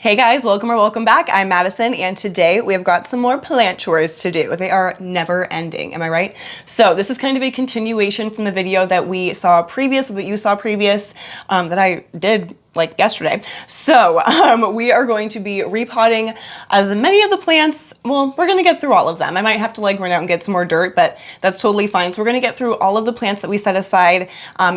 Hey guys, welcome or welcome back. I'm Madison, and today we have got some more plant chores to do. They are never ending, am I right? So this is kind of a continuation from the video that we saw previous, or that you saw previous, that I did like yesterday. So we are going to be repotting as many of the plants. Well, we're gonna get through all of them. I might have to like run out and get some more dirt, but that's totally fine. So we're gonna get through all of the plants that we set aside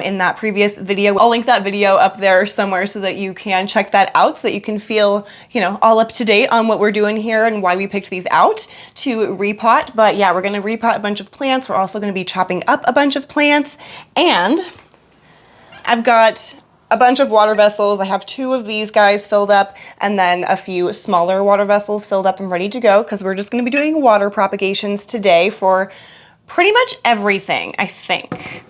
in that previous video. I'll link that video up there somewhere so that you can check that out, so that you can feel, you know, all up to date on what we're doing here and why we picked these out to repot. But yeah, we're gonna repot a bunch of plants. We're also gonna be chopping up a bunch of plants, and I've got a bunch of water vessels. I have 2 of these guys filled up, and then a few smaller water vessels filled up and ready to go, because we're just gonna be doing water propagations today for pretty much everything, I think.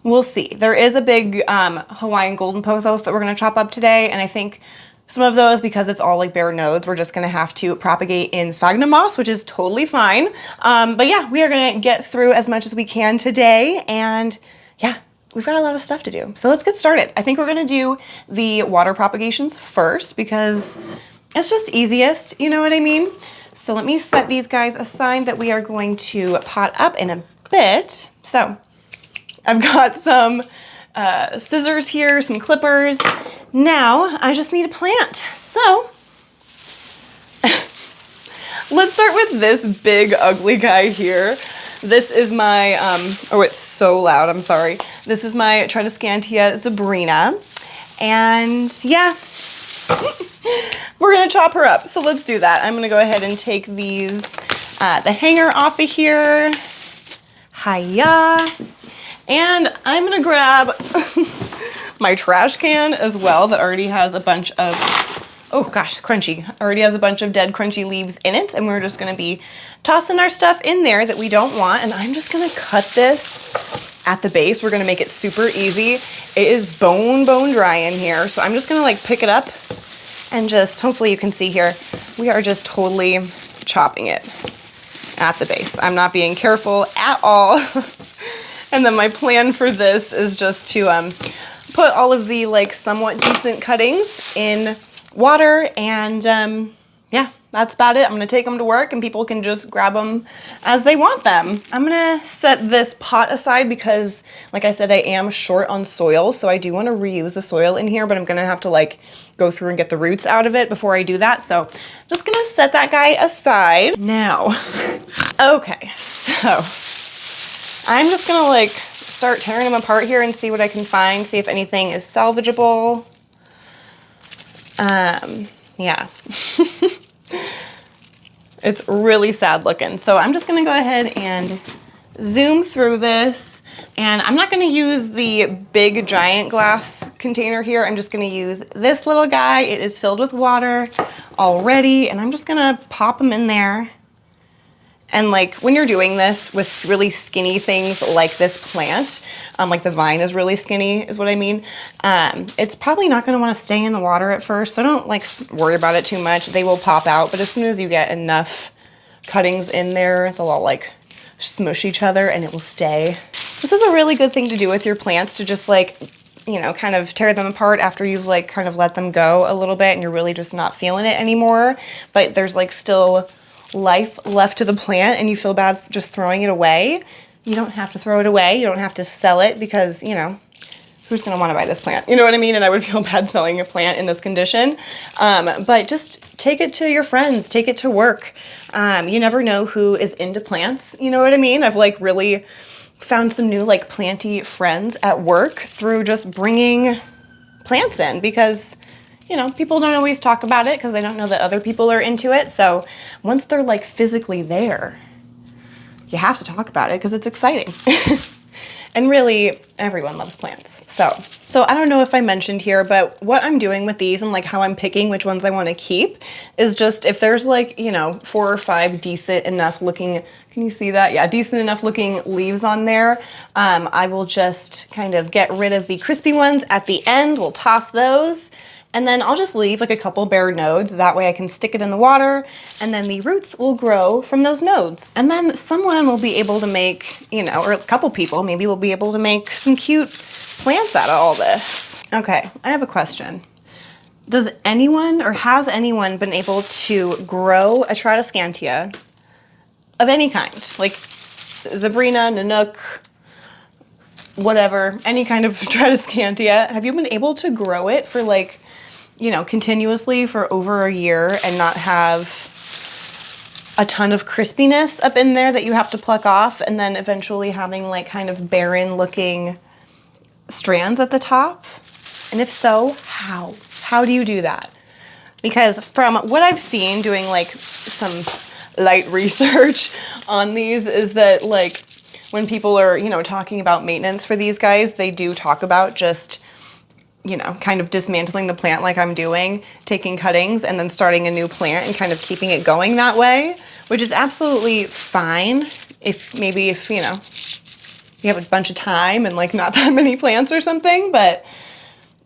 We'll see. There is a big Hawaiian golden pothos that we're gonna chop up today, and I think some of those, because it's all like bare nodes, we're just gonna have to propagate in sphagnum moss, which is totally fine. But yeah, we are gonna get through as much as we can today, and yeah, we've got a lot of stuff to do. So let's get started. I think we're gonna do the water propagations first because it's just easiest, you know what I mean? So let me set these guys aside that we are going to pot up in a bit. So I've got some scissors here, some clippers. Now I just need a plant. So let's start with this big ugly guy here. This is my, oh, it's so loud, I'm sorry. This is my Tradescantia zebrina. And yeah, we're gonna chop her up. So let's do that. I'm gonna go ahead and take these, the hanger off of here. Hiya. And I'm gonna grab my trash can as well that already has a bunch of, oh gosh, crunchy. Already has a bunch of dead crunchy leaves in it, and we're just gonna be tossing our stuff in there that we don't want. And I'm just gonna cut this at the base. We're gonna make it super easy. It is bone dry in here. So I'm just gonna like pick it up and just, hopefully you can see here, we are just totally chopping it at the base. I'm not being careful at all. And then my plan for this is just to put all of the like somewhat decent cuttings in water, and yeah, that's about it. I'm gonna take them to work and people can just grab them as they want them. I'm gonna set this pot aside because, like I said, I am short on soil, so I do want to reuse the soil in here, but I'm gonna have to like go through and get the roots out of it before I do that. So just gonna set that guy aside. Now, okay, so I'm just gonna like start tearing them apart here and see what I can find, see if anything is salvageable. Yeah. It's really sad looking. So I'm just gonna go ahead and zoom through this, and I'm not gonna use the big giant glass container here. I'm just gonna use this little guy. It is filled with water already, and I'm just gonna pop them in there. And like when you're doing this with really skinny things like this plant, like the vine is really skinny is what I mean, it's probably not gonna wanna stay in the water at first, so don't like worry about it too much. They will pop out, but as soon as you get enough cuttings in there, they'll all like smush each other and it will stay. This is a really good thing to do with your plants, to just like, you know, kind of tear them apart after you've like kind of let them go a little bit and you're really just not feeling it anymore, but there's like still life left to the plant and you feel bad just throwing it away. You don't have to throw it away. You don't have to sell it, because, you know, who's gonna wanna buy this plant? You know what I mean? And I would feel bad selling a plant in this condition. But just take it to your friends, take it to work. You never know who is into plants, you know what I mean? I've like really found some new like planty friends at work through just bringing plants in, because you know, people don't always talk about it because they don't know that other people are into it. So once they're like physically there, you have to talk about it because it's exciting. And really, everyone loves plants. So I don't know if I mentioned here, but what I'm doing with these and like how I'm picking which ones I want to keep is just, if there's like, you know, 4 or 5 decent enough looking, can you see that? Yeah, decent enough looking leaves on there. I will just kind of get rid of the crispy ones at the end. We'll toss those. And then I'll just leave like a couple bare nodes. That way I can stick it in the water, and then the roots will grow from those nodes. And then someone will be able to make, you know, or a couple people maybe will be able to make some cute plants out of all this. Okay, I have a question. Does anyone or has anyone been able to grow a Tradescantia of any kind? Like Zebrina, Nanook, whatever, any kind of Tradescantia. Have you been able to grow it for like, you know, continuously for over a year and not have a ton of crispiness up in there that you have to pluck off, and then eventually having like kind of barren looking strands at the top? And if so, how? How do you do that? Because from what I've seen doing like some light research on these is that like when people are, you know, talking about maintenance for these guys, they do talk about just, you know, kind of dismantling the plant like I'm doing, taking cuttings and then starting a new plant and kind of keeping it going that way, which is absolutely fine if maybe if, you know, you have a bunch of time and like not that many plants or something, but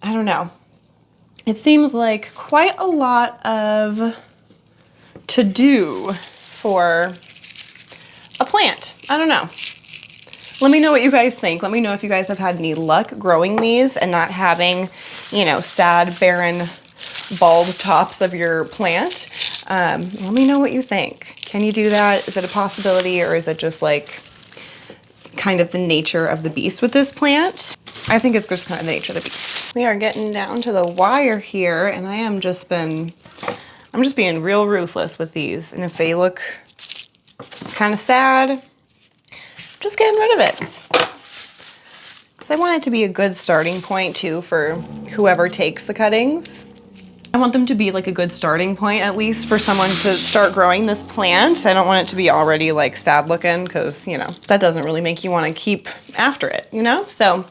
I don't know. It seems like quite a lot of to do for a plant. I don't know. Let me know what you guys think. Let me know if you guys have had any luck growing these and not having, you know, sad, barren, bald tops of your plant. Let me know what you think. Can you do that? Is it a possibility, or is it just like kind of the nature of the beast with this plant? I think it's just kind of the nature of the beast. We are getting down to the wire here, and I'm just being real ruthless with these. And if they look kind of sad, just getting rid of it. Because I want it to be a good starting point too for whoever takes the cuttings. I want them to be like a good starting point, at least for someone to start growing this plant. I don't want it to be already like sad looking, because, you know, that doesn't really make you want to keep after it, you know? So,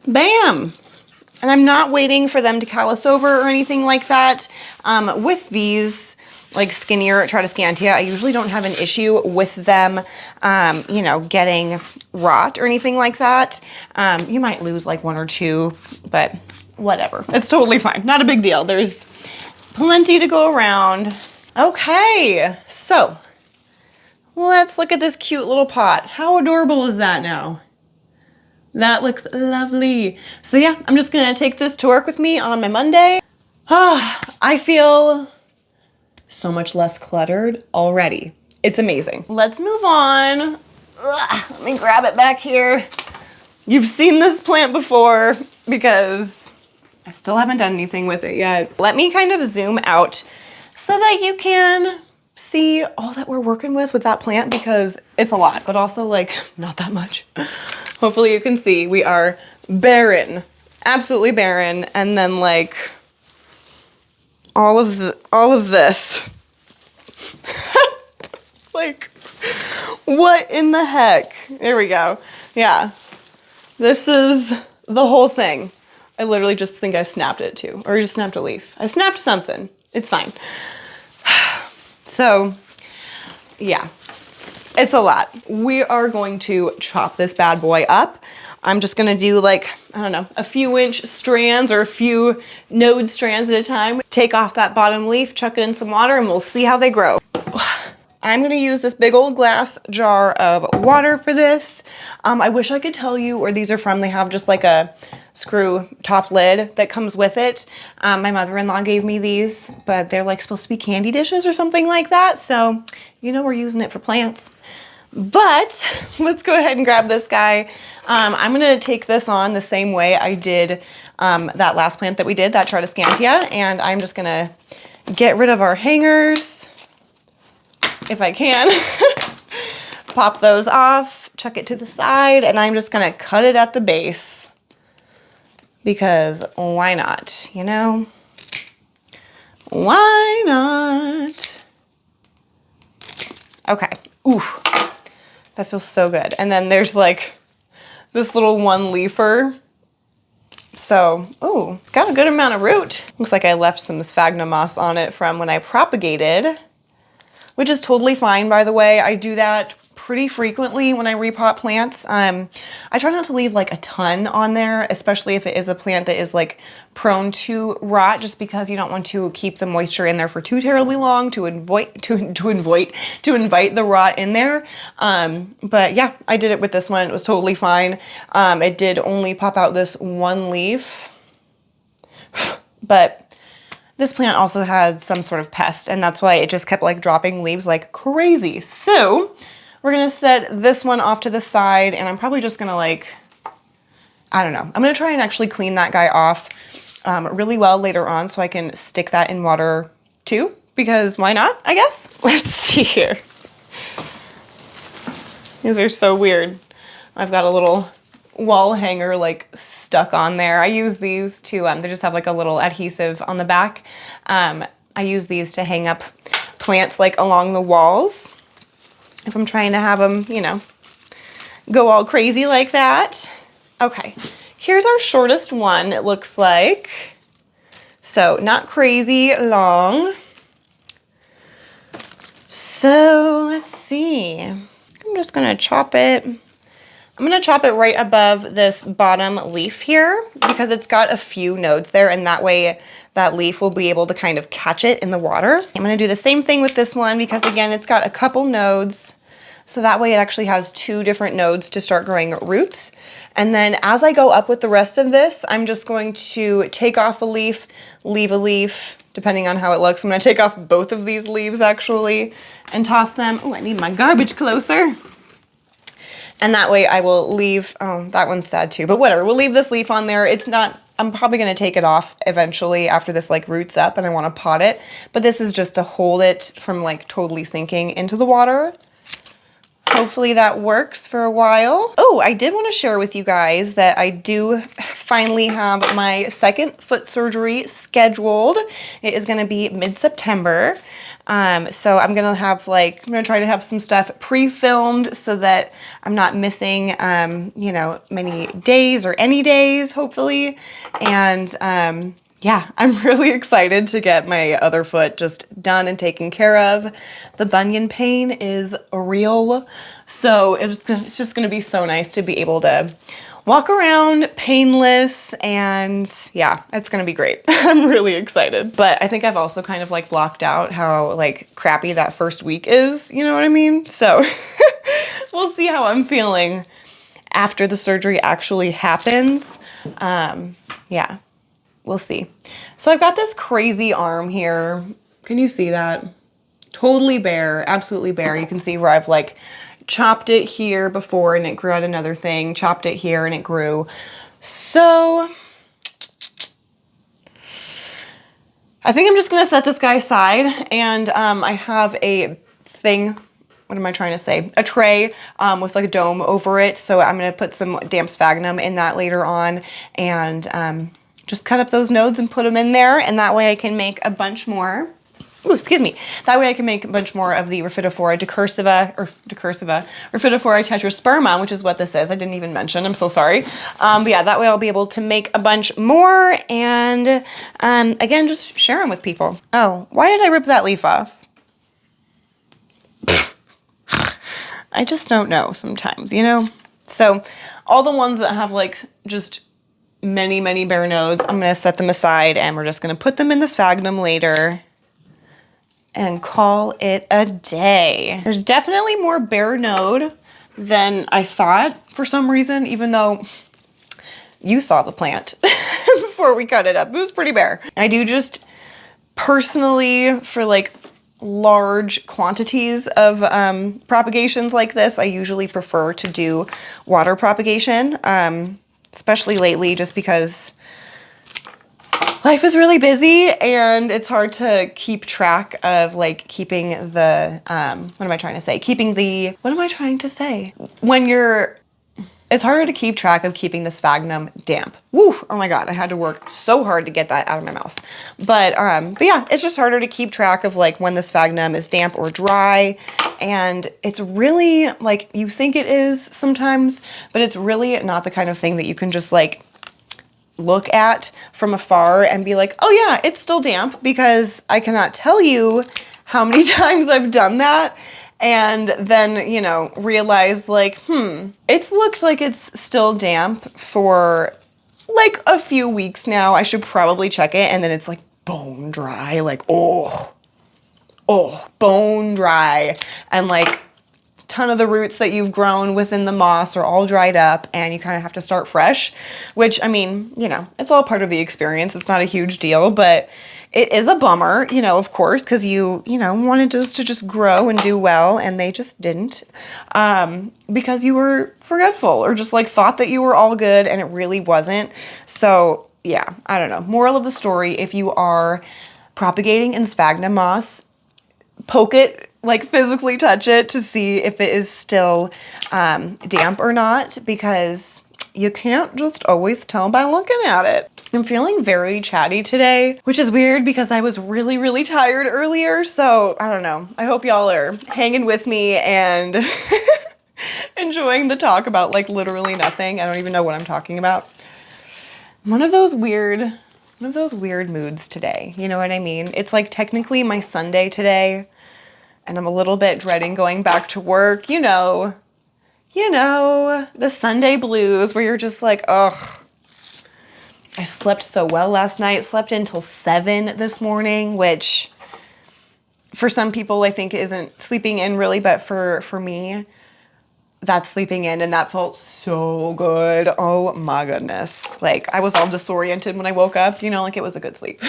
bam. And I'm not waiting for them to callus over or anything like that. With these like skinnier Tradescantia, I usually don't have an issue with them, you know, getting rot or anything like that. You might lose like one or two, but whatever. It's totally fine. Not a big deal. There's plenty to go around. Okay, so let's look at this cute little pot. How adorable is that now? That looks lovely. So yeah, I'm just gonna take this to work with me on my Monday. I feel so much less cluttered already. It's amazing. Let's move on. Let me grab it back here. You've seen this plant before because I still haven't done anything with it yet. Let me kind of zoom out so that you can see all that we're working with that plant, because it's a lot, but also like not that much. Hopefully you can see we are barren, absolutely barren. And then like all of this, like what in the heck? There we go. Yeah, this is the whole thing. I literally just think I snapped it too, or just snapped a leaf. I snapped something. It's fine. So yeah, it's a lot. We are going to chop this bad boy up. I'm just gonna do like, I don't know, a few inch strands or a few node strands at a time. Take off that bottom leaf, chuck it in some water, and we'll see how they grow. I'm gonna use this big old glass jar of water for this. I wish I could tell you where these are from. They have just like a screw top lid that comes with it. My mother-in-law gave me these, but they're like supposed to be candy dishes or something like that. So, you know, we're using it for plants. But let's go ahead and grab this guy. I'm gonna take this on the same way I did that last plant that we did, that Tradescantia, and I'm just gonna get rid of our hangers, if I can. Pop those off, chuck it to the side, and I'm just gonna cut it at the base. Because why not, you know? Why not? Okay, ooh, that feels so good. And then there's like this little one leafer. So, ooh, it's got a good amount of root. Looks like I left some sphagnum moss on it from when I propagated, which is totally fine, by the way. I do that pretty frequently when I repot plants. I try not to leave like a ton on there, especially if it is a plant that is like prone to rot, just because you don't want to keep the moisture in there for too terribly long to invite the rot in there. But yeah, I did it with this one. It was totally fine. It did only pop out this one leaf, but This plant also had some sort of pest, and that's why it just kept like dropping leaves like crazy. So we're gonna set this one off to the side, and I'm probably just gonna like, I don't know. I'm gonna try and actually clean that guy off really well later on so I can stick that in water too, because why not, I guess? Let's see here. These are so weird. I've got a little wall hanger like stuck on there. I use these to, they just have like a little adhesive on the back. I use these to hang up plants like along the walls if I'm trying to have them, you know, go all crazy like that. Okay, here's our shortest one, it looks like. So not crazy long. So let's see. I'm just gonna chop it. I'm gonna chop it right above this bottom leaf here because it's got a few nodes there, and that way that leaf will be able to kind of catch it in the water. I'm gonna do the same thing with this one because again, it's got a couple nodes. So that way it actually has 2 different nodes to start growing roots. And then as I go up with the rest of this, I'm just going to take off a leaf, leave a leaf, depending on how it looks. I'm gonna take off both of these leaves actually and toss them. Oh, I need my garbage closer. And that way I will leave, oh, that one's sad too, but whatever. We'll leave this leaf on there. It's not, I'm probably gonna take it off eventually after this like roots up and I wanna pot it. But this is just to hold it from like totally sinking into the water. Hopefully that works for a while. Oh, I did want to share with you guys that I do finally have my second foot surgery scheduled. It is going to be mid-September. So I'm going to have like, I'm going to try to have some stuff pre-filmed so that I'm not missing, you know, many days or any days, hopefully. And, yeah, I'm really excited to get my other foot just done and taken care of. The bunion pain is real, so it's just gonna be so nice to be able to walk around painless, and yeah, it's gonna be great. I'm really excited. But I think I've also kind of like blocked out how like crappy that first week is, you know what I mean? So we'll see how I'm feeling after the surgery actually happens. Yeah. We'll see. So I've got this crazy arm here. Can you see that? Totally bare, absolutely bare. You can see where I've like chopped it here before and it grew out another thing, chopped it here and it grew. So I think I'm just gonna set this guy aside, and I have a thing, what am I trying to say? A tray with like a dome over it. So I'm gonna put some damp sphagnum in that later on, and just cut up those nodes and put them in there, and that way I can make a bunch more. Ooh, excuse me. That way I can make a bunch more of the Raphidophora Raphidophora tetrasperma, which is what this is. I didn't even mention, I'm so sorry. But yeah, that way I'll be able to make a bunch more and again, just share them with people. Oh, why did I rip that leaf off? I just don't know sometimes, you know? So all the ones that have like just many, many bare nodes, I'm gonna set them aside and we're just gonna put them in the sphagnum later and call it a day. There's definitely more bare node than I thought for some reason, even though you saw the plant before we cut it up. It was pretty bare. I do just personally, for like large quantities of propagations like this, I usually prefer to do water propagation. Especially lately, just because life is really busy and it's hard to keep track of like keeping the, what am I trying to say? It's harder to keep track of keeping the sphagnum damp. Woo, oh my God, I had to work so hard to get that out of my mouth. But yeah, it's just harder to keep track of like when the sphagnum is damp or dry. And it's really like, you think it is sometimes, but it's really not the kind of thing that you can just like look at from afar and be like, oh yeah, it's still damp, because I cannot tell you how many times I've done that. And then, you know, realize like, it's looked like it's still damp for like a few weeks now. I should probably check it. And then it's like bone dry, like, oh, bone dry. And like ton of the roots that you've grown within the moss are all dried up and you kind of have to start fresh, which, I mean, you know, it's all part of the experience. It's not a huge deal, but it is a bummer, you know, of course, because you know, wanted those to just grow and do well, and they just didn't, because you were forgetful or just like thought that you were all good and it really wasn't. So yeah, I don't know. Moral of the story, if you are propagating in sphagnum moss, poke it, like physically touch it to see if it is still damp or not, because you can't just always tell by looking at it. I'm feeling very chatty today, which is weird because I was really, really tired earlier. So I don't know. I hope y'all are hanging with me and enjoying the talk about like literally nothing. I don't even know what I'm talking about. One of those weird moods today. You know what I mean? It's like technically my Sunday today, and I'm a little bit dreading going back to work. You know, the Sunday blues where you're just like, ugh, I slept so well last night, slept until 7 this morning, which for some people I think isn't sleeping in really, but for me, that's sleeping in, and that felt so good. Oh my goodness. Like I was all disoriented when I woke up, you know, like it was a good sleep.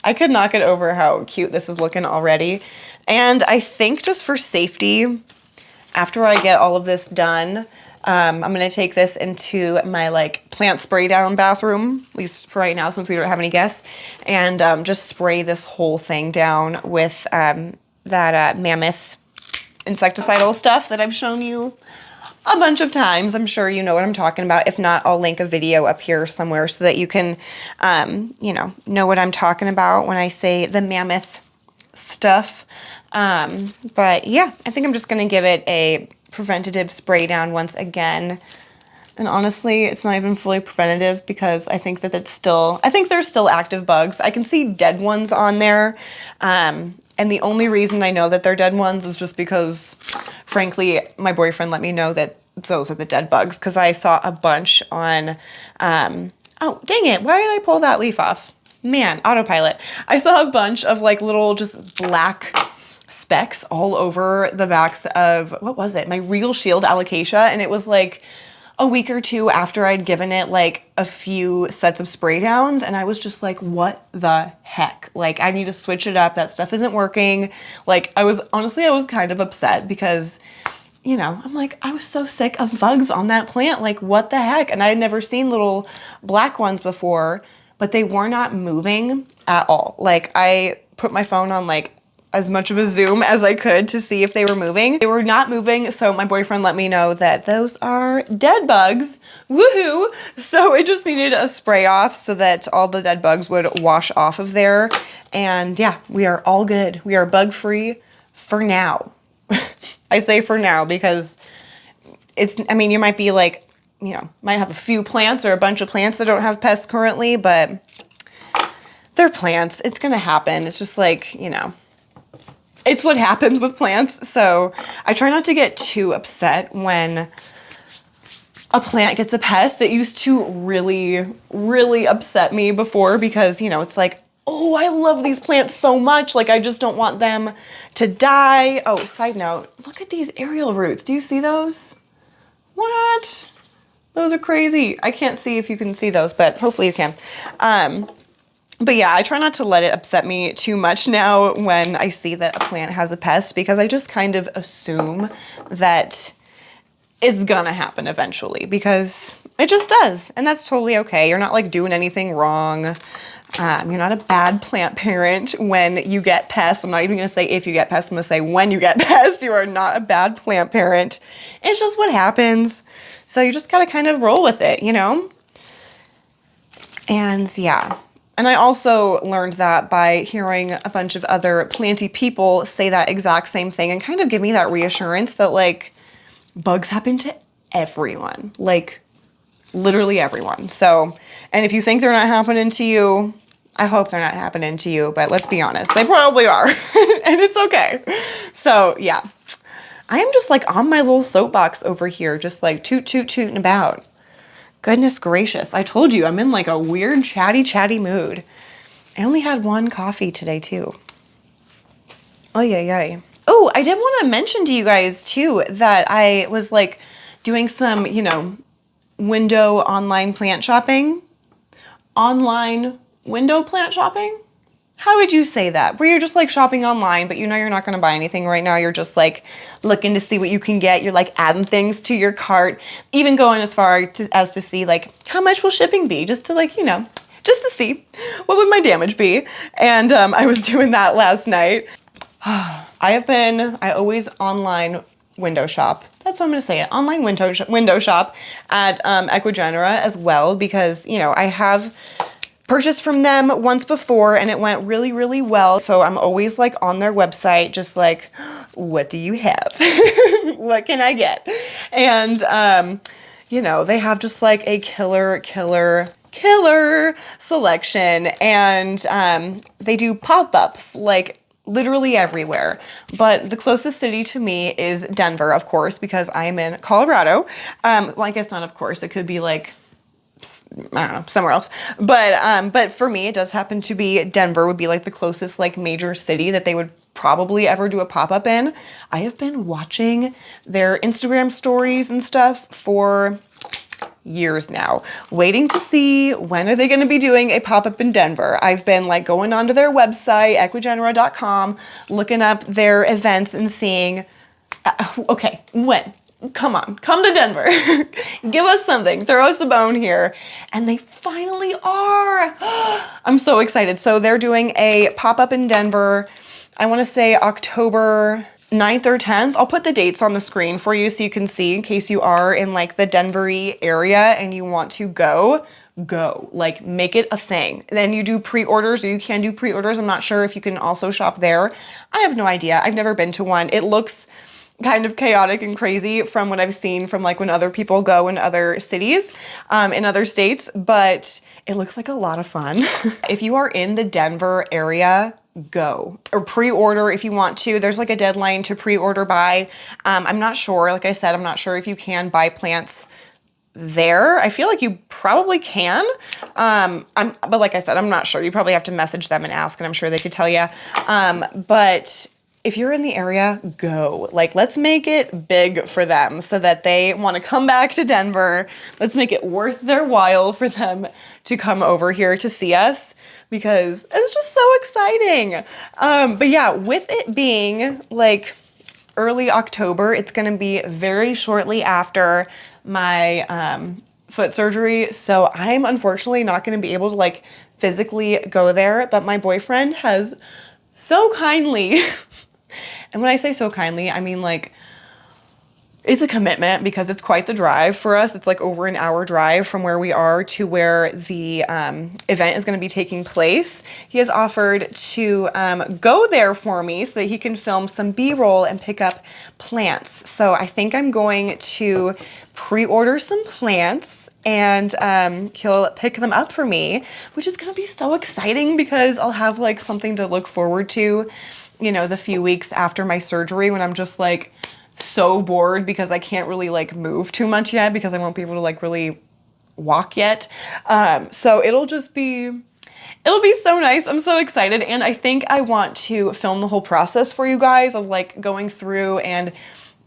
I could not get over how cute this is looking already. And I think just for safety, after I get all of this done, I'm gonna take this into my like plant spray down bathroom, at least for right now since we don't have any guests, and just spray this whole thing down with that Mammoth insecticidal stuff that I've shown you a bunch of times. I'm sure you know what I'm talking about. If not, I'll link a video up here somewhere so that you can, you know what I'm talking about when I say the Mammoth stuff. But yeah, I think I'm just going to give it a preventative spray down once again. And honestly, it's not even fully preventative because I think that I think there's still active bugs. I can see dead ones on there. And the only reason I know that they're dead ones is just because, frankly, my boyfriend let me know that those are the dead bugs, because I saw a bunch on, oh, dang it, why did I pull that leaf off? Man, autopilot. I saw a bunch of like little just black specks all over the backs of, what was it? My Regal Shield alocasia, and it was like a week or two after I'd given it like a few sets of spray downs, and I was just like, what the heck? Like, I need to switch it up. That stuff isn't working. Like, I was kind of upset because, you know, I'm like, I was so sick of bugs on that plant. Like, what the heck? And I had never seen little black ones before, but they were not moving at all. Like, I put my phone on like as much of a zoom as I could to see if they were moving. They were not moving, so my boyfriend let me know that those are dead bugs. Woohoo! So it just needed a spray off so that all the dead bugs would wash off of there. And yeah, we are all good. We are bug free for now. I say for now because I mean, you might be like, you know, might have a few plants or a bunch of plants that don't have pests currently, but they're plants. It's gonna happen. It's just like, you know, it's what happens with plants. So I try not to get too upset when a plant gets a pest. It used to really, really upset me before because, you know, it's like, oh, I love these plants so much. Like, I just don't want them to die. Oh, side note, look at these aerial roots. Do you see those? What? Those are crazy. I can't see if you can see those, but hopefully you can. But yeah, I try not to let it upset me too much now when I see that a plant has a pest, because I just kind of assume that it's gonna happen eventually because it just does. And that's totally okay. You're not like doing anything wrong. You're not a bad plant parent when you get pests. I'm not even gonna say if you get pests, I'm gonna say when you get pests. You are not a bad plant parent. It's just what happens. So you just gotta kind of roll with it, you know? And yeah. And I also learned that by hearing a bunch of other planty people say that exact same thing and kind of give me that reassurance that like bugs happen to everyone, like literally everyone. So, and if you think they're not happening to you, I hope they're not happening to you, but let's be honest, they probably are, and it's okay. So yeah, I am just like on my little soapbox over here, just like tooting about. Goodness gracious, I told you I'm in like a weird chatty mood. I only had one coffee today too. Oh yeah. Oh, Oh, I did want to mention to you guys too that I was like doing some, you know, window online plant shopping. Online window plant shopping? How would you say that? Where you're just like shopping online, but you know you're not gonna buy anything right now. You're just like looking to see what you can get. You're like adding things to your cart, even going as far as to see like how much will shipping be, just to like, you know, just to see what would my damage be. And I was doing that last night. I always online window shop. That's what I'm gonna say it. Online window shop at Ecuagenera as well, because, you know, I have purchased from them once before and it went really, really well. So I'm always like on their website, just like, what do you have? What can I get? And, you know, they have just like a killer selection, and they do pop-ups like literally everywhere. But the closest city to me is Denver, of course, because I'm in Colorado. Well, I guess not, of course. It could be like, I don't know, somewhere else. But for me, it does happen to be Denver would be like the closest like major city that they would probably ever do a pop-up in. I have been watching their Instagram stories and stuff for years now, waiting to see when are they going to be doing a pop-up in Denver. I've been like going onto their website, ecuagenera.com, looking up their events and seeing, okay, when? Come on, come to Denver. Give us something, throw us a bone here. And they finally are. I'm so excited. So they're doing a pop-up in Denver, I want to say October 9th or 10th. I'll put the dates on the screen for you so you can see in case you are in like the Denver-y area and you want to go, like make it a thing. Then you do pre-orders, or you can do pre-orders. I'm not sure if you can also shop there. I have no idea. I've never been to one. It looks kind of chaotic and crazy from what I've seen from like when other people go in other cities, in other states, but it looks like a lot of fun. If you are in the Denver area, go, or pre-order if you want to. There's like a deadline to pre-order by. I'm not sure, like I said, I'm not sure if you can buy plants there. I feel like you probably can, but like I said, I'm not sure. You probably have to message them and ask, and I'm sure they could tell you. But if you're in the area, go. Like, let's make it big for them so that they want to come back to Denver. Let's make it worth their while for them to come over here to see us, because it's just so exciting. But yeah, with it being like early October, it's going to be very shortly after my foot surgery. So I'm unfortunately not going to be able to like physically go there, but my boyfriend has so kindly and when I say so kindly, I mean like it's a commitment, because it's quite the drive for us. It's like over an hour drive from where we are to where the event is going to be taking place. He has offered to go there for me so that he can film some B-roll and pick up plants. So I think I'm going to pre-order some plants, and he'll pick them up for me, which is going to be so exciting because I'll have like something to look forward to, you know, the few weeks after my surgery when I'm just like so bored because I can't really like move too much yet, because I won't be able to like really walk yet. So it'll be so nice. I'm so excited. And I think I want to film the whole process for you guys of like going through and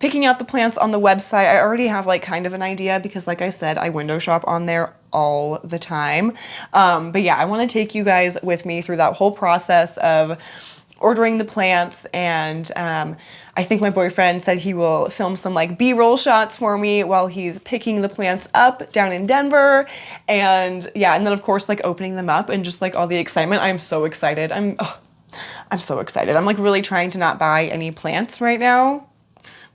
picking out the plants on the website. I already have like kind of an idea because like I said, I window shop on there all the time. But yeah, I want to take you guys with me through that whole process of ordering the plants, and I think my boyfriend said he will film some like B-roll shots for me while he's picking the plants up down in Denver. And yeah, and then of course like opening them up and just like all the excitement. I'm so excited. I'm so excited. I'm like really trying to not buy any plants right now,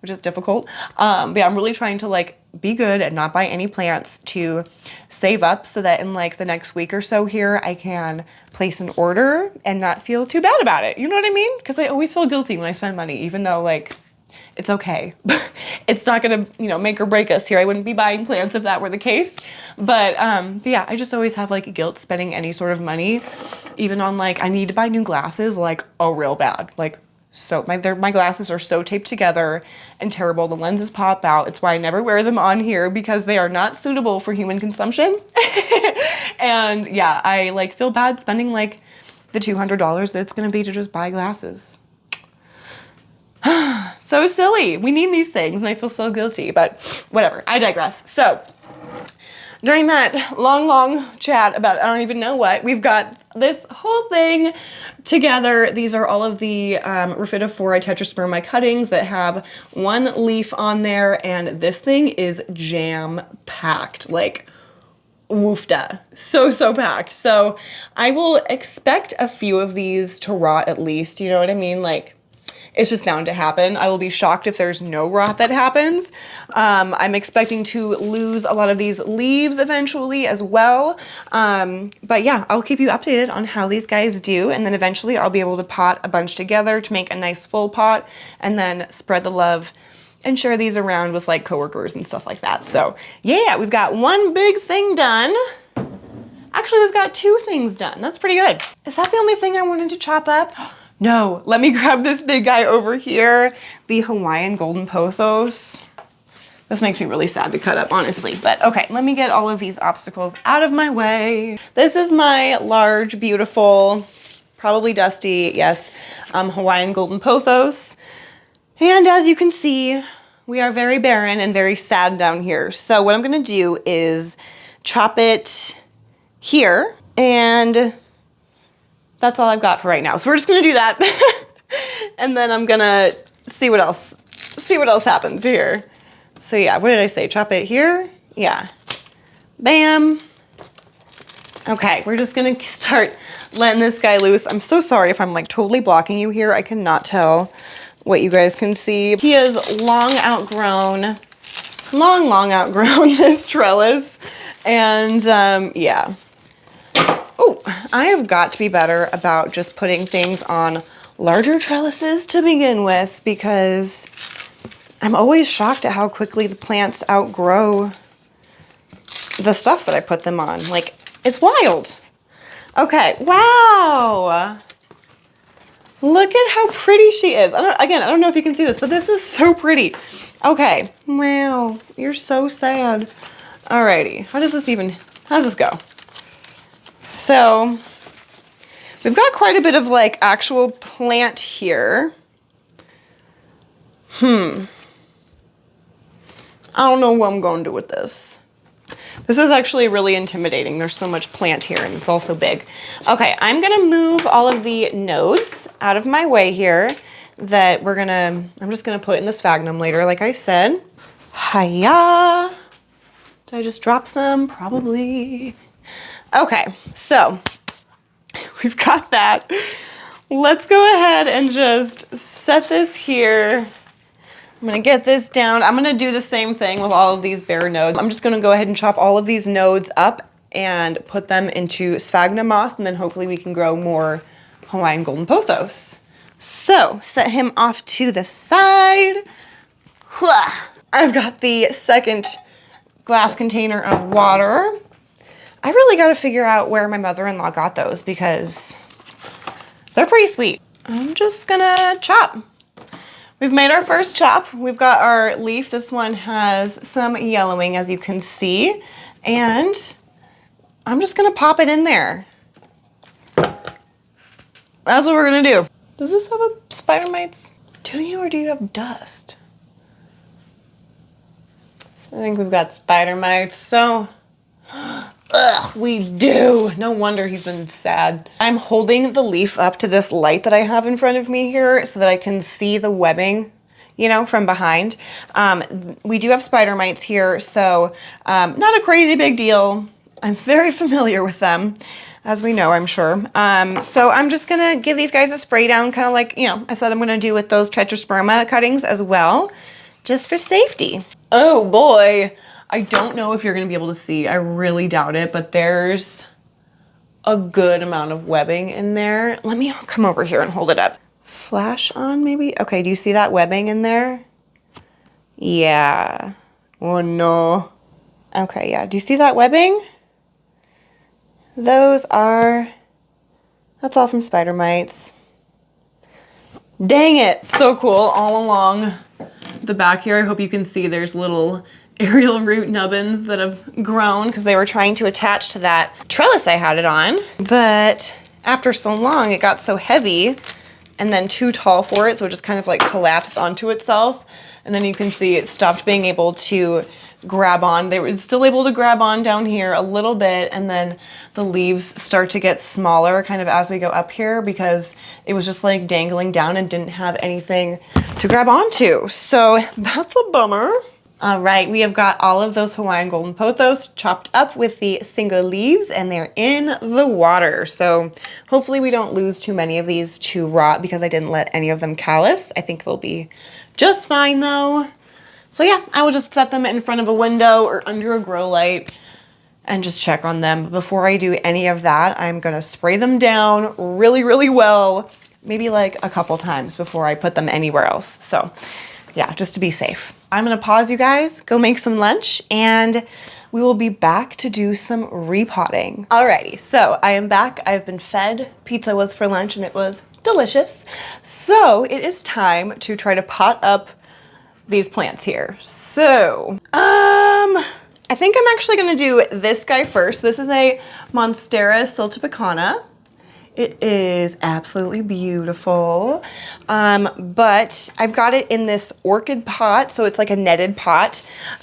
which is difficult. But yeah, I'm really trying to like be good and not buy any plants to save up so that in like the next week or so here, I can place an order and not feel too bad about it. You know what I mean? Because I always feel guilty when I spend money, even though like it's okay. It's not gonna, you know, make or break us here. I wouldn't be buying plants if that were the case. But yeah, I just always have like guilt spending any sort of money, even on like, I need to buy new glasses, like, oh, real bad. Like, so my glasses are so taped together and terrible. The lenses pop out. It's why I never wear them on here, because they are not suitable for human consumption. And yeah, I like feel bad spending like the $200 that it's gonna be to just buy glasses. So silly. We need these things and I feel so guilty, but whatever, I digress. So during that long chat about I don't even know what, we've got this whole thing together. These are all of the Raphidophora tetrasperma cuttings that have one leaf on there, and this thing is jam-packed, like woofda. So packed. So I will expect a few of these to rot at least, you know what I mean? Like, it's just bound to happen. I will be shocked if there's no rot that happens. I'm expecting to lose a lot of these leaves eventually as well. But yeah, I'll keep you updated on how these guys do. And then eventually I'll be able to pot a bunch together to make a nice full pot and then spread the love and share these around with like coworkers and stuff like that. So yeah, we've got one big thing done. Actually, we've got two things done. That's pretty good. Is that the only thing I wanted to chop up? No, let me grab this big guy over here, the Hawaiian golden pothos. This makes me really sad to cut up, honestly. But okay, let me get all of these obstacles out of my way. This is my large, beautiful, probably dusty, yes, Hawaiian golden pothos. And as you can see, we are very barren and very sad down here. So what I'm gonna do is chop it here, and that's all I've got for right now. So we're just gonna do that. And then I'm gonna see what else happens here. So yeah, what did I say? Chop it here? Yeah. Bam. Okay, we're just gonna start letting this guy loose. I'm so sorry if I'm like totally blocking you here. I cannot tell what you guys can see. He is long outgrown this trellis. And yeah. Oh, I have got to be better about just putting things on larger trellises to begin with, because I'm always shocked at how quickly the plants outgrow the stuff that I put them on. Like, it's wild. Okay, wow. Look at how pretty she is. I don't know if you can see this, but this is so pretty. Okay, wow, you're so sad. Alrighty, how does this go? So we've got quite a bit of like actual plant here. I don't know what I'm going to do with this. This is actually really intimidating. There's so much plant here and it's also big. Okay, I'm gonna move all of the nodes out of my way here that I'm just gonna put in the sphagnum later, like I said. Hiya. Did I just drop some? Probably. Okay, so we've got that. Let's go ahead and just set this here. I'm gonna get this down. I'm gonna do the same thing with all of these bare nodes. I'm just gonna go ahead and chop all of these nodes up and put them into sphagnum moss, and then hopefully we can grow more Hawaiian golden pothos. So set him off to the side. I've got the second glass container of water. I really got to figure out where my mother-in-law got those because they're pretty sweet. I'm just gonna chop. We've made our first chop. We've got our leaf. This one has some yellowing, as you can see, and I'm just gonna pop it in there. That's what we're gonna do. Does this have a spider mites? Do you, or do you have dust? I think we've got spider mites, so ugh, we do. No wonder he's been sad. I'm holding the leaf up to this light that I have in front of me here so that I can see the webbing, you know, from behind. We do have spider mites here, so not a crazy big deal. I'm very familiar with them, as we know, I'm sure. So I'm just gonna give these guys a spray down, kind of like, you know, I said I'm gonna do with those tetrasperma cuttings as well, just for safety. Oh boy. I don't know if you're gonna be able to see. I really doubt it, but there's a good amount of webbing in there. Let me come over here and hold it up. Flash on maybe? Okay, do you see that webbing in there? Yeah. Oh no. Okay, yeah, do you see that webbing? That's all from spider mites. Dang it, so cool. All along the back here, I hope you can see there's little aerial root nubbins that have grown because they were trying to attach to that trellis I had it on. But after so long, it got so heavy and then too tall for it, so it just kind of like collapsed onto itself. And then you can see it stopped being able to grab on. They were still able to grab on down here a little bit, and then the leaves start to get smaller kind of as we go up here because it was just like dangling down and didn't have anything to grab onto. So that's a bummer. All right, we have got all of those Hawaiian golden pothos chopped up with the single leaves, and they're in the water. So hopefully we don't lose too many of these to rot because I didn't let any of them callus. I think they'll be just fine though. So yeah, I will just set them in front of a window or under a grow light and just check on them. But before I do any of that, I'm gonna spray them down really, really well, maybe like a couple times before I put them anywhere else. So yeah, just to be safe. I'm gonna pause you guys, go make some lunch, and we will be back to do some repotting. Alrighty, so I am back. I've been fed. Pizza was for lunch and it was delicious. So it is time to try to pot up these plants here. So, I think I'm actually gonna do this guy first. This is a Monstera siltepecana. It is absolutely beautiful, but I've got it in this orchid pot, so it's like a netted pot,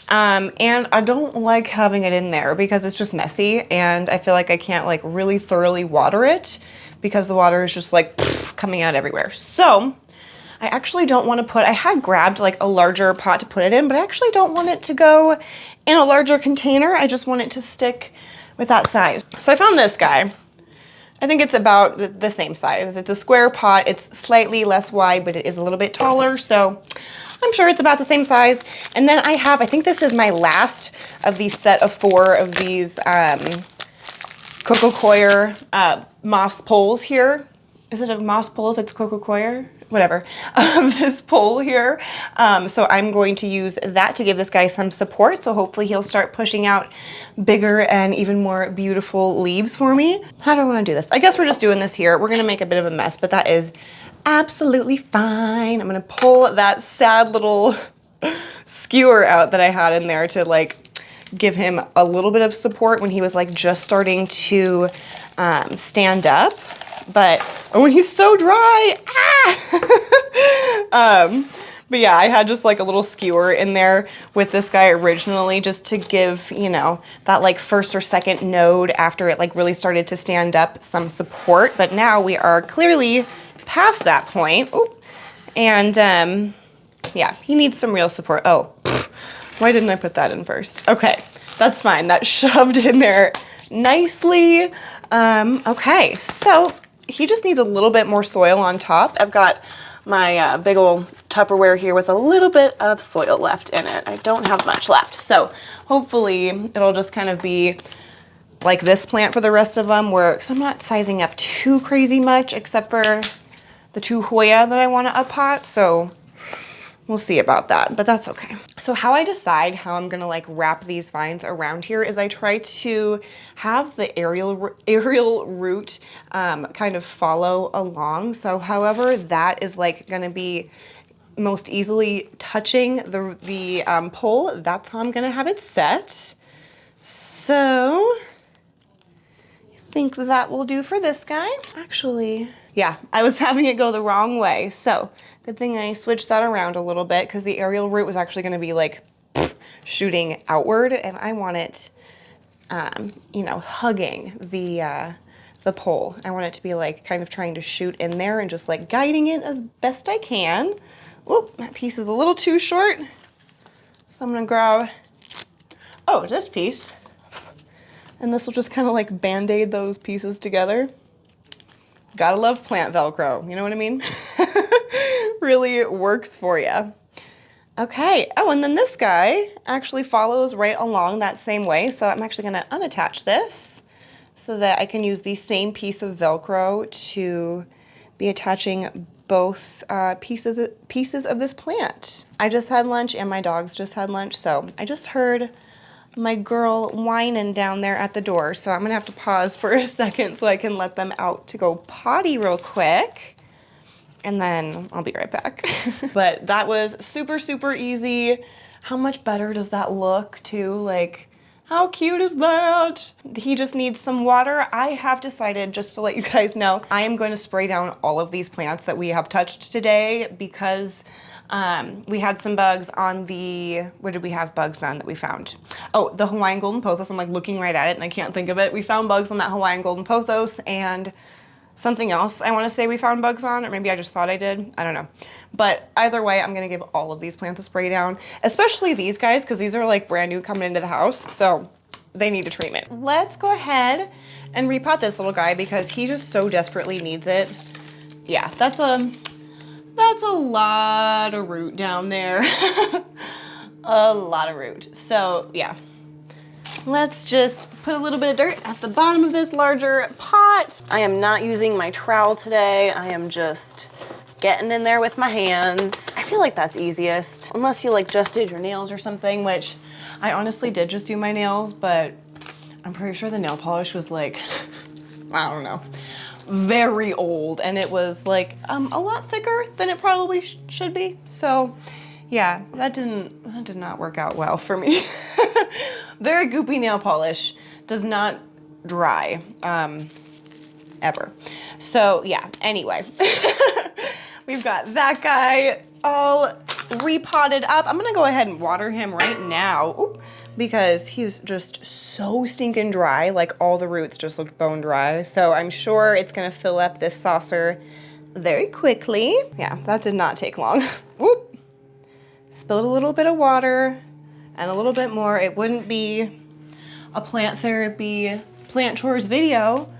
and I don't like having it in there because it's just messy, and I feel like I can't like really thoroughly water it because the water is just like coming out everywhere. So I actually don't want to put, I had grabbed like a larger pot to put it in, but I actually don't want it to go in a larger container. I just want it to stick with that size. So I found this guy. I think it's about the same size. It's a square pot. It's slightly less wide, but it is a little bit taller. So I'm sure it's about the same size. And then I have, I think this is my last of these set of 4 of these coco coir moss poles here. Is it a moss pole if it's coco coir? Whatever, of this pole here. So I'm going to use that to give this guy some support. So hopefully he'll start pushing out bigger and even more beautiful leaves for me. How do I want to do this? I guess we're just doing this here. We're gonna make a bit of a mess, but that is absolutely fine. I'm gonna pull that sad little skewer out that I had in there to like give him a little bit of support when he was like just starting to stand up. But when he's so dry, but yeah, I had just like a little skewer in there with this guy originally just to give, you know, that like first or second node after it like really started to stand up some support. But now we are clearly past that point. Ooh. And yeah, he needs some real support. Oh, why didn't I put that in first? Okay, that's fine. That shoved in there nicely. Okay, so he just needs a little bit more soil on top. I've got my big old Tupperware here with a little bit of soil left in it. I don't have much left. So hopefully it'll just kind of be like this plant for the rest of them where, because I'm not sizing up too crazy much except for the 2 Hoya that I want to up pot. So we'll see about that, but that's okay. So how I decide how I'm gonna like wrap these vines around here is I try to have the aerial root kind of follow along. So however that is like gonna be most easily touching the pole, that's how I'm gonna have it set. So I think that will do for this guy. Actually, yeah, I was having it go the wrong way. So good thing I switched that around a little bit because the aerial root was actually going to be like shooting outward, and I want it, you know, hugging the pole. I want it to be like kind of trying to shoot in there and just like guiding it as best I can. Whoop, that piece is a little too short. So I'm gonna grab, oh, this piece. And this will just kind of like band-aid those pieces together. Gotta love plant Velcro, you know what I mean? Really works for you. Okay, oh, and then this guy actually follows right along that same way. So I'm actually gonna unattach this so that I can use the same piece of Velcro to be attaching both pieces of this plant. I just had lunch and my dogs just had lunch, so I just heard my girl whining down there at the door. So I'm gonna have to pause for a second so I can let them out to go potty real quick. And then I'll be right back. But that was super, super easy. How much better does that look too? Like, How cute is that? He just needs some water. I have decided, just to let you guys know, I am going to spray down all of these plants that we have touched today because we had some bugs on the, what did we have bugs on that we found? Oh, the Hawaiian golden pothos. I'm like looking right at it and I can't think of it. We found bugs on that Hawaiian golden pothos and something else I want to say we found bugs on, or maybe I just thought I did. I don't know. But either way, I'm going to give all of these plants a spray down, especially these guys, because these are like brand new coming into the house. So they need a treatment. Let's go ahead and repot this little guy because he just so desperately needs it. Yeah, that's a lot of root down there. A lot of root. So yeah. Let's just put a little bit of dirt at the bottom of this larger pot. I am not using my trowel today. I am just getting in there with my hands. I feel like that's easiest, unless you like just did your nails or something, which I honestly did just do my nails, but I'm pretty sure the nail polish was like, I don't know, very old, and it was like a lot thicker than it probably should be. So yeah, that did not work out well for me. Very goopy nail polish does not dry ever. So yeah, anyway, we've got that guy all repotted up. I'm gonna go ahead and water him right now because he's just so stinking dry. Like all the roots just look bone dry. So I'm sure it's gonna fill up this saucer very quickly. Yeah, that did not take long. Whoop. Spilled a little bit of water and a little bit more. It wouldn't be a plant therapy, plant chores video,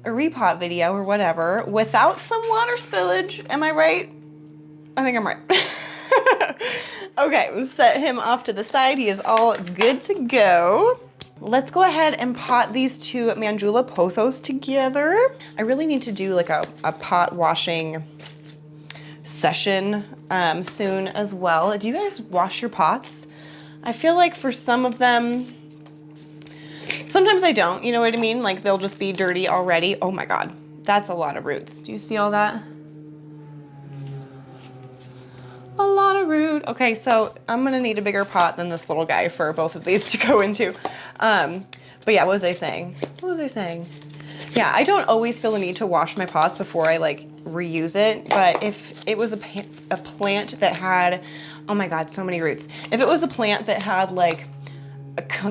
a repot video or whatever without some water spillage. Am I right? I think I'm right. Okay, we'll set him off to the side. He is all good to go. Let's go ahead and pot these two Mandula pothos together. I really need to do like a pot washing session soon as well. Do you guys wash your pots? I feel like for some of them, sometimes I don't, you know what I mean? Like they'll just be dirty already. Oh my God, that's a lot of roots. Do you see all that? A lot of root. Okay, so I'm gonna need a bigger pot than this little guy for both of these to go into. But yeah, what was I saying? What was I saying? Yeah, I don't always feel the need to wash my pots before I like reuse it, but if it was a plant that had, oh my God, so many roots. If it was a plant that had like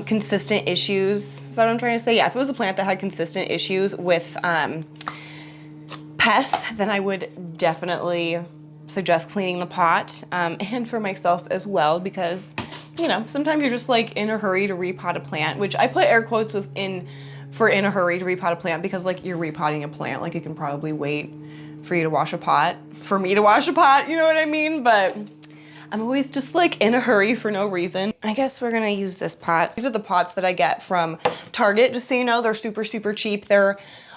consistent issues, is that what I'm trying to say? Yeah, if it was a plant that had consistent issues with pests, then I would definitely suggest cleaning the pot, and for myself as well, because you know, sometimes you're just like in a hurry to repot a plant, which I put air quotes in a hurry to repot a plant because like you're repotting a plant, like it can probably wait for you to wash a pot, for me to wash a pot, you know what I mean? But I'm always just like in a hurry for no reason. I guess we're gonna use this pot. These are the pots that I get from Target, just so you know, they're super, super cheap.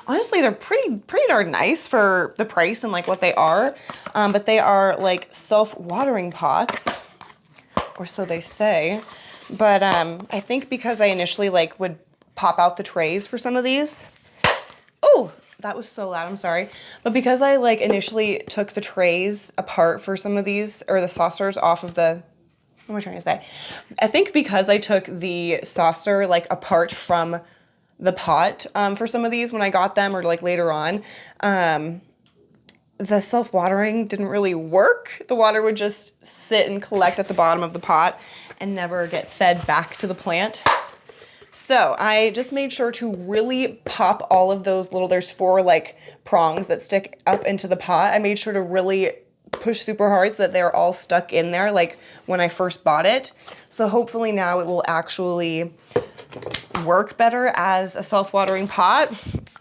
Honestly, they're pretty darn nice for the price and like what they are, but they are like self-watering pots, or so they say. But I think because I initially like would pop out the trays for some of these. Oh, that was so loud, I'm sorry. But because I like initially took the trays apart for some of these, or the saucers off of the, what am I trying to say? I think because I took the saucer like apart from the pot for some of these when I got them, or like later on, the self-watering didn't really work. The water would just sit and collect at the bottom of the pot and never get fed back to the plant. So I just made sure to really pop all of those little, there's 4 like prongs that stick up into the pot. I made sure to really push super hard so that they're all stuck in there like when I first bought it. So hopefully now it will actually work better as a self-watering pot.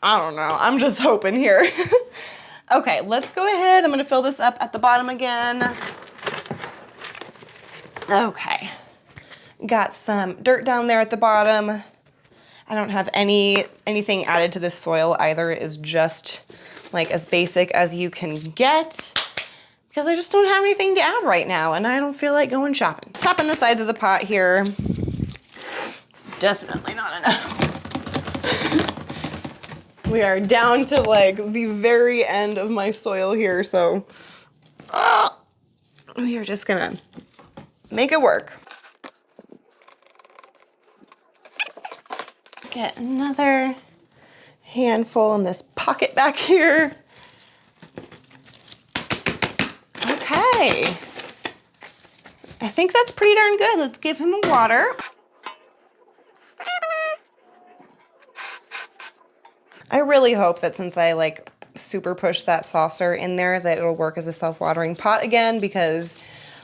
I don't know, I'm just hoping here. Okay, let's go ahead. I'm gonna fill this up at the bottom again. Okay. Got some dirt down there at the bottom. I don't have anything added to this soil either. It is just like as basic as you can get because I just don't have anything to add right now and I don't feel like going shopping. Tapping the sides of the pot here. It's definitely not enough. We are down to like the very end of my soil here, so we are just gonna make it work. get another handful in this pocket back here. Okay. I think that's pretty darn good. Let's give him a water. I really hope that since I like super push that saucer in there that it'll work as a self-watering pot again, because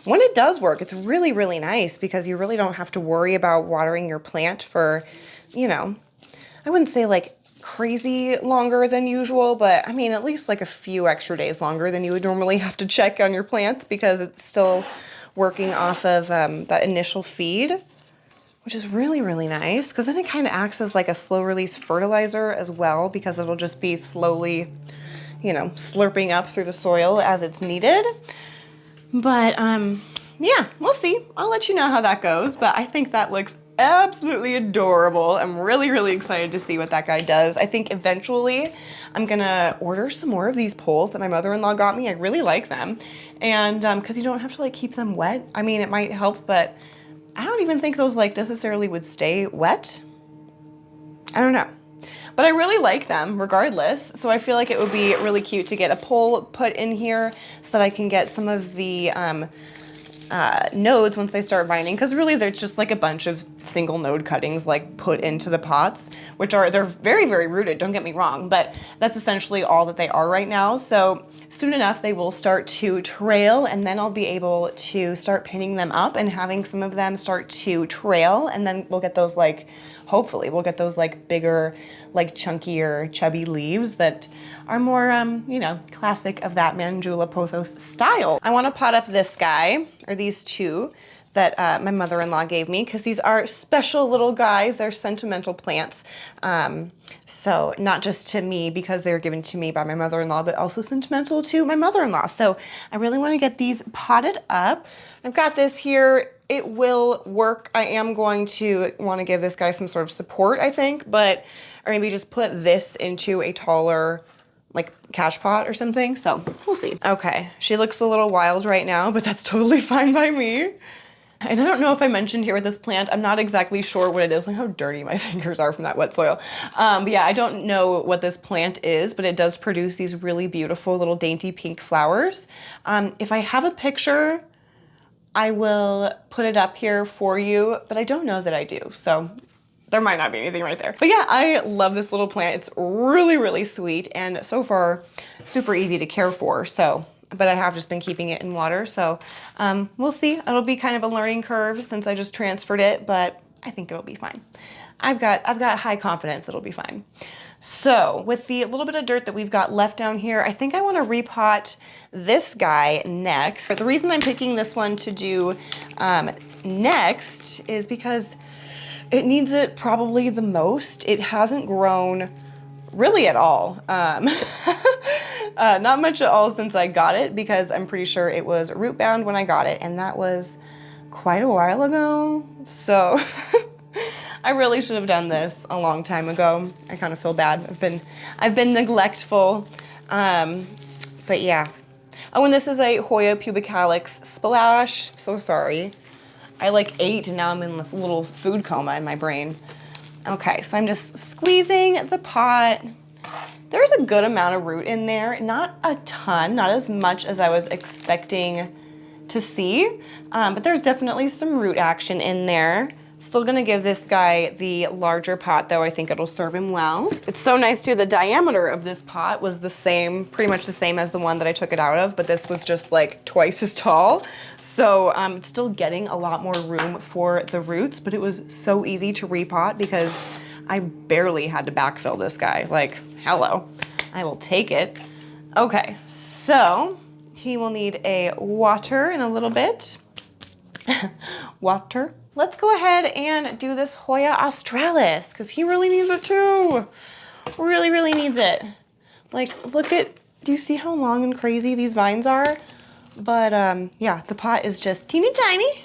when it does work, it's really, really nice because you really don't have to worry about watering your plant for, you know, I wouldn't say like crazy longer than usual, but I mean, at least like a few extra days longer than you would normally have to check on your plants because it's still working off of that initial feed, which is really, really nice because then it kind of acts as like a slow release fertilizer as well because it'll just be slowly, you know, slurping up through the soil as it's needed. But yeah, we'll see. I'll let you know how that goes, but I think that looks absolutely adorable. I'm really, really excited to see what that guy does. I think eventually I'm gonna order some more of these poles that my mother-in-law got me. I really like them. And because you don't have to like keep them wet. I mean, it might help, but I don't even think those like necessarily would stay wet. I don't know. But I really like them regardless. So I feel like it would be really cute to get a pole put in here so that I can get some of the nodes once they start vining, because really they're just like a bunch of single node cuttings like put into the pots, which they're very, very rooted, don't get me wrong, but that's essentially all that they are right now. So soon enough they will start to trail, and then I'll be able to start pinning them up and having some of them start to trail, and then we'll get those like, hopefully we'll get those like bigger, like chunkier, chubby leaves that are more, you know, classic of that Mandula pothos style. I want to pot up this guy, or these two that my mother-in-law gave me, because these are special little guys. They're sentimental plants. So not just to me because they were given to me by my mother-in-law, but also sentimental to my mother-in-law. So I really want to get these potted up. I've got this here. It will work. I am going to want to give this guy some sort of support, I think, but, or maybe just put this into a taller, like cash pot or something. So we'll see. Okay, she looks a little wild right now, but that's totally fine by me. And I don't know if I mentioned here with this plant, I'm not exactly sure what it is, like how dirty my fingers are from that wet soil. But yeah, I don't know what this plant is, but it does produce these really beautiful little dainty pink flowers. If I have a picture, I will put it up here for you, but I don't know that I do. So there might not be anything right there. But yeah, I love this little plant. It's really, really sweet and so far super easy to care for. So, but I have just been keeping it in water. So we'll see. It'll be kind of a learning curve since I just transferred it, but I think it'll be fine. I've got high confidence it'll be fine. So with the little bit of dirt that we've got left down here, I think I want to repot this guy next. But the reason I'm picking this one to do next is because it needs it probably the most. It hasn't grown really at all. Not much at all since I got it, because I'm pretty sure it was root bound when I got it, and that was quite a while ago. So I really should have done this a long time ago. I kind of feel bad. I've been neglectful. But yeah. Oh, and this is a Hoya pubicalis splash. So sorry. I like ate and now I'm in a little food coma in my brain. Okay, so I'm just squeezing the pot. There's a good amount of root in there. Not a ton, not as much as I was expecting to see, but there's definitely some root action in there. Still gonna give this guy the larger pot though. I think it'll serve him well. It's so nice too, the diameter of this pot was the same, pretty much the same as the one that I took it out of, but this was just like twice as tall. So it's still getting a lot more room for the roots, but it was so easy to repot because I barely had to backfill this guy. Like, hello, I will take it. Okay, so he will need a water in a little bit. Water. Let's go ahead and do this Hoya australis because he really needs it too. Really, really needs it. Like, look at, do you see how long and crazy these vines are? But yeah, the pot is just teeny tiny.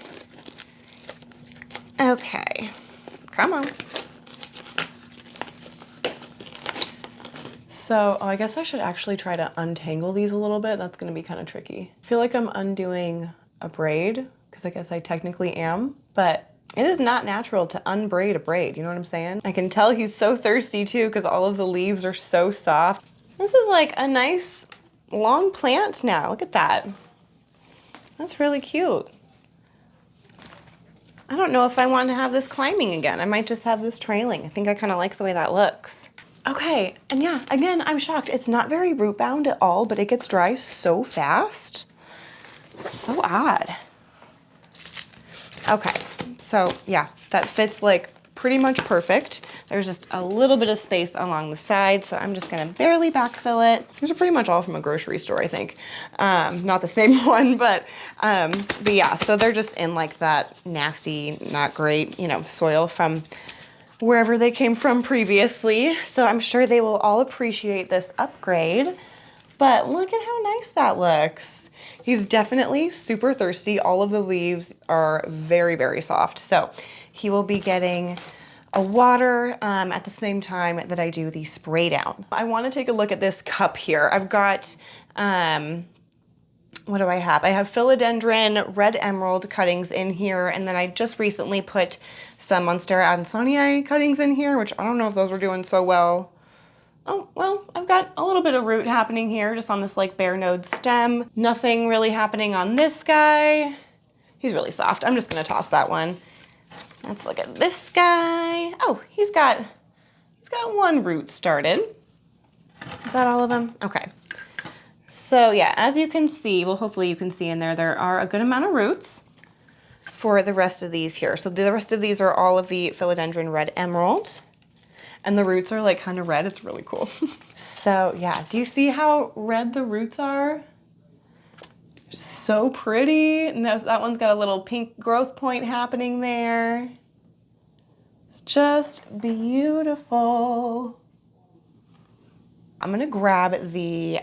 Okay, come on. So, oh, I guess I should actually try to untangle these a little bit. That's gonna be kind of tricky. I feel like I'm undoing a braid because I guess I technically am, but It is not natural to unbraid a braid, you know what I'm saying? I can tell he's so thirsty too because all of the leaves are so soft. This is like a nice long plant now. Look at that. That's really cute. I don't know if I want to have this climbing again. I might just have this trailing. I think I kind of like the way that looks. Okay, and yeah, again, I'm shocked. It's not very root bound at all, but it gets dry so fast. So odd. Okay, so yeah, that fits like pretty much perfect. There's just a little bit of space along the side, so I'm just gonna barely backfill it. These are pretty much all from a grocery store, I think. Not the same one, but yeah, so they're just in like that nasty, not great, you know, soil from wherever they came from previously. So I'm sure they will all appreciate this upgrade, but look at how nice that looks. He's definitely super thirsty. All of the leaves are very, very soft. So he will be getting a water at the same time that I do the spray down. I want to take a look at this cup here. I've got, what do I have? I have philodendron red emerald cuttings in here, and then I just recently put some Monstera adansonii cuttings in here, which I don't know if those are doing so well. Oh, well, I've got a little bit of root happening here, just on this like bare node stem. Nothing really happening on this guy. He's really soft. I'm just gonna toss that one. Let's look at this guy. Oh, he's got one root started. Is that all of them? Okay. So yeah, as you can see, well, hopefully you can see in there, there are a good amount of roots for the rest of these here. So the rest of these are all of the philodendron red emerald. And the roots are like kind of red. It's really cool. So yeah, do you see how red the roots are? So pretty. And that one's got a little pink growth point happening there. It's just beautiful. I'm gonna grab the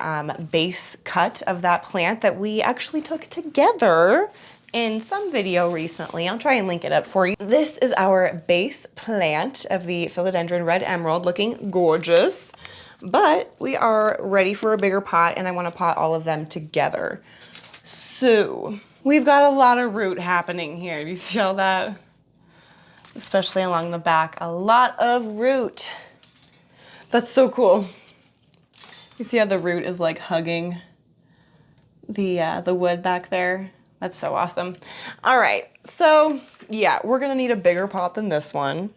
base cut of that plant that we actually took together in some video recently. I'll try and link it up for you. This is our base plant of the philodendron red emerald, looking gorgeous, but we are ready for a bigger pot and I want to pot all of them together. So we've got a lot of root happening here. Do you see all that? Especially along the back, a lot of root. That's so cool. You see how the root is like hugging the wood back there? That's so awesome. All right, so yeah, we're gonna need a bigger pot than this one.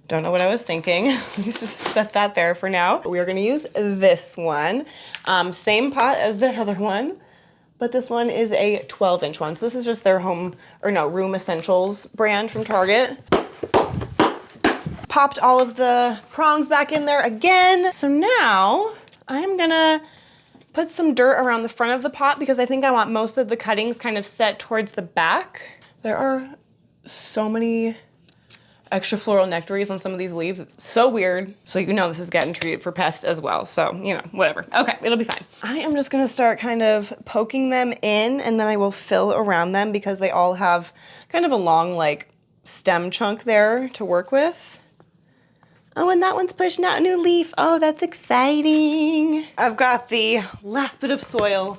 Don't know what I was thinking. Let's just set that there for now. We are gonna use this one. Same pot as the other one, but this one is a 12-inch one. So this is just their Room Essentials brand from Target. Popped all of the prongs back in there again. So now I'm gonna put some dirt around the front of the pot because I think I want most of the cuttings kind of set towards the back. There are so many extra floral nectaries on some of these leaves. It's so weird. So you know this is getting treated for pests as well. So, you know, whatever. Okay, it'll be fine. I am just gonna start kind of poking them in and then I will fill around them because they all have kind of a long like stem chunk there to work with. Oh, and that one's pushing out a new leaf. Oh, that's exciting. I've got the last bit of soil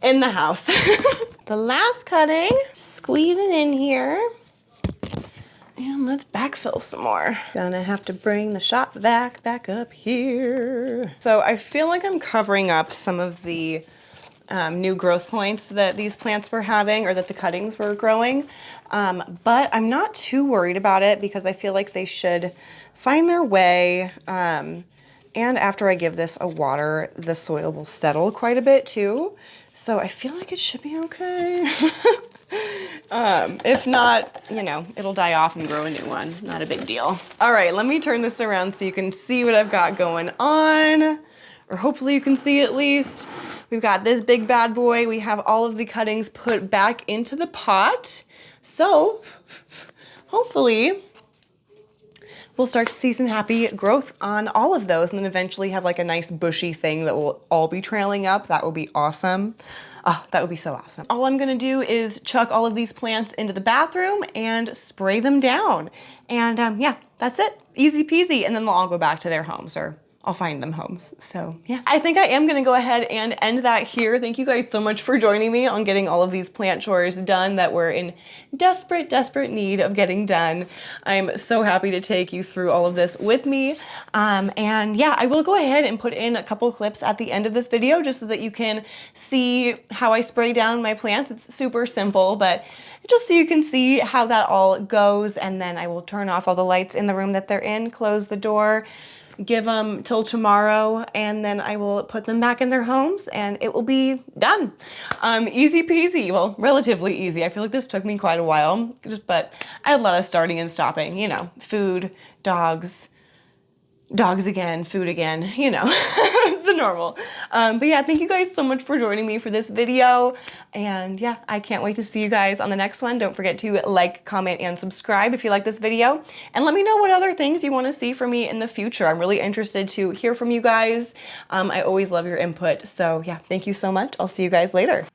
in the house. The last cutting, squeezing in here. And let's backfill some more. Gonna have to bring the shop vac back up here. So I feel like I'm covering up some of the new growth points that these plants were having or that the cuttings were growing. But I'm not too worried about it because I feel like they should find their way. And after I give this a water, the soil will settle quite a bit too. So I feel like it should be okay. If not, you know, it'll die off and grow a new one. Not a big deal. All right, let me turn this around so you can see what I've got going on, or hopefully you can see at least. We've got this big bad boy. We have all of the cuttings put back into the pot. So hopefully we'll start to see some happy growth on all of those and then eventually have like a nice bushy thing that will all be trailing up. That will be awesome. Oh, that would be so awesome. All I'm gonna do is chuck all of these plants into the bathroom and spray them down. And yeah, that's it, easy peasy. And then they'll all go back to their homes or I'll find them homes. So yeah, I think I am gonna go ahead and end that here. Thank you guys so much for joining me on getting all of these plant chores done that we're in desperate, desperate need of getting done. I'm so happy to take you through all of this with me. And yeah, I will go ahead and put in a couple clips at the end of this video just so that you can see how I spray down my plants. It's super simple, but just so you can see how that all goes. And then I will turn off all the lights in the room that they're in, close the door, give them till tomorrow, and then I will put them back in their homes and it will be done. Easy peasy, well, relatively easy. I feel like this took me quite a while, but I had a lot of starting and stopping, you know, food, dogs again, food again, you know, the normal. But yeah, thank you guys so much for joining me for this video. And yeah, I can't wait to see you guys on the next one. Don't forget to like, comment, and subscribe if you like this video. And let me know what other things you want to see from me in the future. I'm really interested to hear from you guys. I always love your input. So yeah, thank you so much. I'll see you guys later.